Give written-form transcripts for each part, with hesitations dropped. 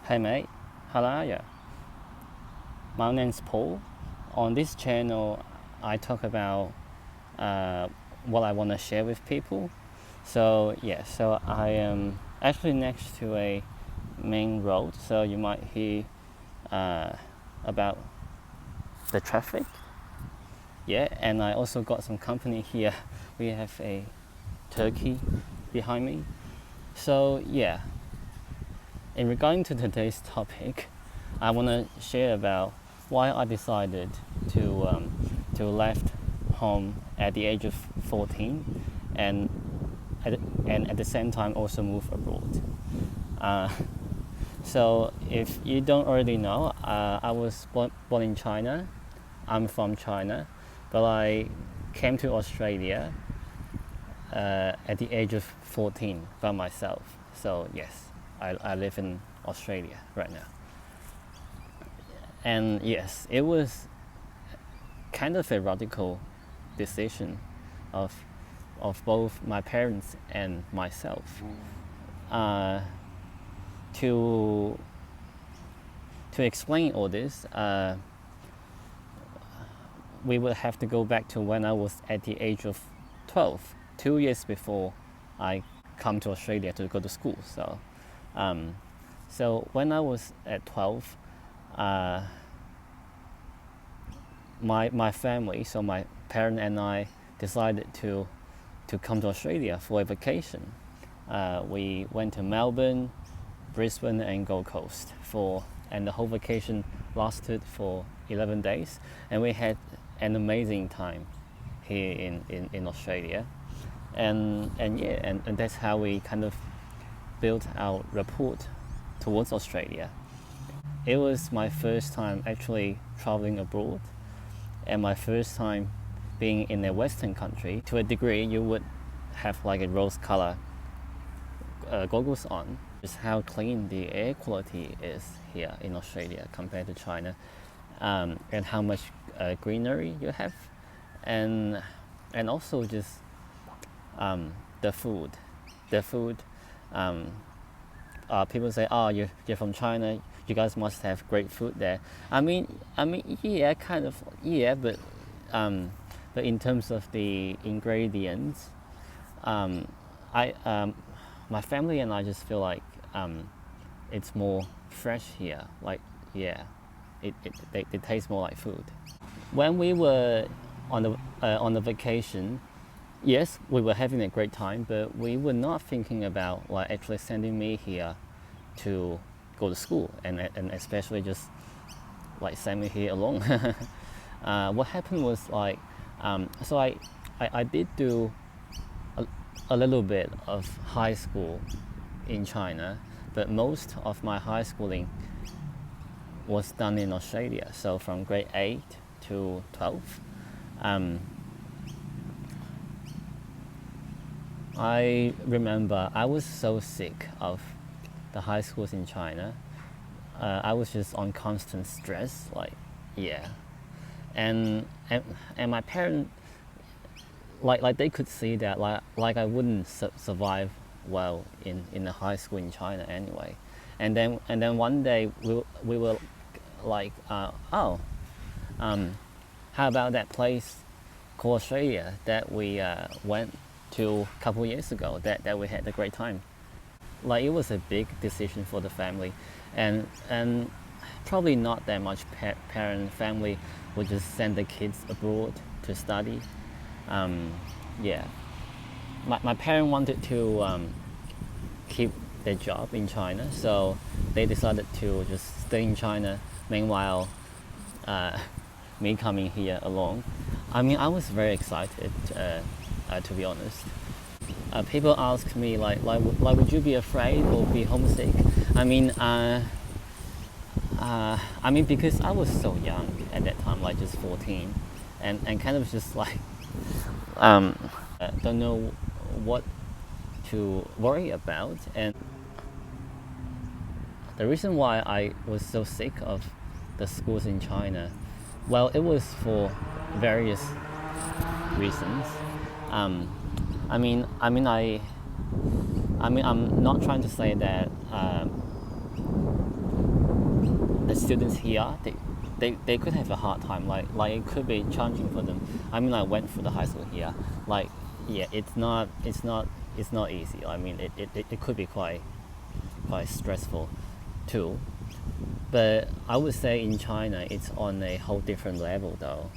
Hey mate, how are you? My name's Paul. On this channel, I talk about uh, what I want to share with people. So I am actually next to a main road, so you might hear uh, about the traffic. Yeah, and I also got some company here. We have a turkey behind me. So yeah, in regarding to today's topic, I want to share about why I decided to left home at the age of 14, and and at the same time also move abroad. Uh, so if you don't already know, I was born in China. I'm from China, but I came to Australia at the age of 14 by myself. So yes, I live in Australia right now. And yes, it was kind of a radical decision of of both my parents and myself uh, to to explain all this. We would have to go back to when I was at the age of 12, 2 years before I come to Australia to go to school. Um, so when I was at 12, uh, my family, so my parent and I decided to come to Australia for a vacation. We went to Melbourne, Brisbane and Gold Coast and the whole vacation lasted for 11 days, and we had an amazing time here in Australia. And that's how we kind of built our rapport towards Australia. It was my first time actually traveling abroad, and my first time being in a Western country. To a degree, you would have like a rose color goggles on. Just how clean the air quality is here in Australia compared to China, and how much greenery you have, and also just the food. The food. People say, "Oh, you're from China. You guys must have great food there." Yeah, kind of, yeah, but in terms of the ingredients, I my family and I just feel like it's more fresh here. Like, yeah, it tastes more like food. When we were on the vacation, yes, we were having a great time, but we were not thinking about like actually sending me here to go to school, and especially just like send me here alone. What happened was like, so I did do a little bit of high school in China, but most of my high schooling was done in Australia. So from grade 8 to 12. I remember I was so sick of the high schools in China. I was just on constant stress, like, yeah. And my parents, like they could see that like I wouldn't survive well in the high school in China anyway. And then one day we were like, how about that place called Australia that we went to a couple years ago, that we had a great time. Like, it was a big decision for the family, and probably not that much parent family would just send the kids abroad to study. Yeah, my parent wanted to keep their job in China, so they decided to just stay in China. Meanwhile, me coming here alone. I was very excited, to be honest. People ask me like, would you be afraid or be homesick? Because I was so young at that time, like just 14, and kind of just like don't know what to worry about. And the reason why I was so sick of the schools in China, well, it was for various reasons. I'm not trying to say that students here, they could have a hard time. Like it could be challenging for them. I mean, I went through the high school here. Like, yeah, it's not easy. I mean, it could be quite stressful too. But I would say in China, it's on a whole different level though.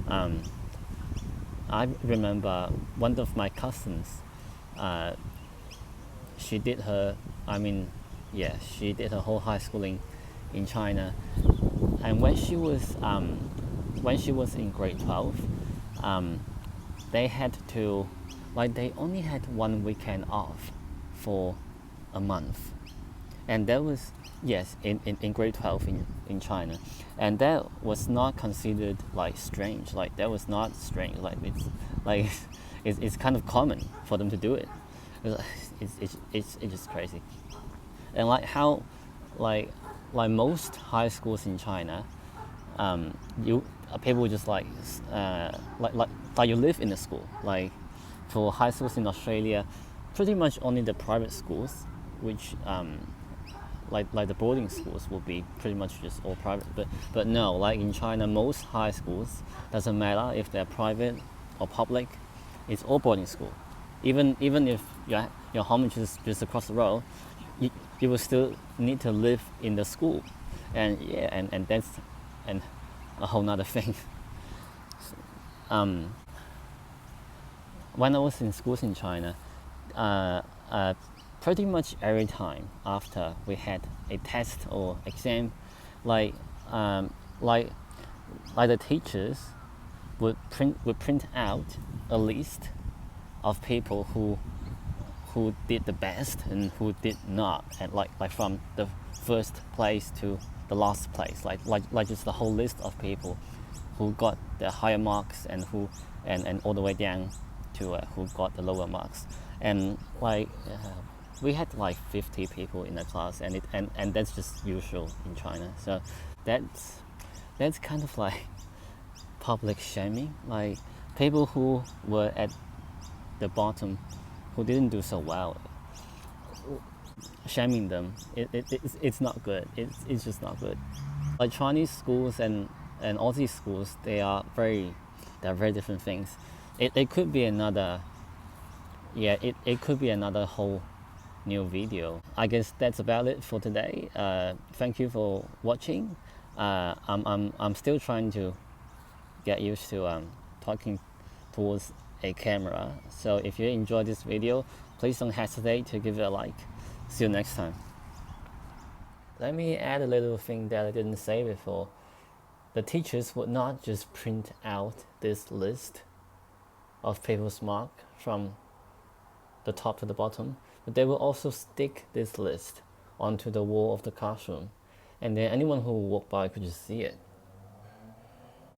Um, I remember one of my cousins, uh, she did her, I mean, yeah, she did her whole high schooling in China. And when she was in grade 12, um, they had to, like, they only had one weekend off for a month. And that was, yes, in grade 12 in China. And that was not considered like strange. Like, that was not strange. Like it's kind of common for them to do it. It's just crazy. And like how, like most high schools in China, you people just like you live in the school. Like, for high schools in Australia, pretty much only the private schools, which like the boarding schools will be pretty much just all private. But no, like in China, most high schools, doesn't matter if they're private or public, it's all boarding school. Even if your home is just across the road, you will still need to live in the school. And yeah, and that's and a whole nother thing. um, when I was in schools in China, uh, uh, pretty much every time after we had a test or exam, like um, like like the teachers would print out a list of people who did the best and who did not, and like from the first place to the last place, like just the whole list of people who got the higher marks and and all the way down to who got the lower marks. And we had like 50 people in the class, and that's just usual in China. So that's kind of like public shaming, like people who were at the bottom, who didn't do so well, shaming them. It's not good. It's just not good. Like Chinese schools and Aussie schools, they're very different things. It could be another, yeah, it could be another whole new video. I guess that's about it for today. Thank you for watching. I'm still trying to get used to talking towards a camera. So if you enjoyed this video, please don't hesitate to give it a like. See you next time. Let me add a little thing that I didn't say before. The teachers would not just print out this list of people's mark from the top to the bottom, but they will also stick this list onto the wall of the classroom, and then anyone who walk by could just see it.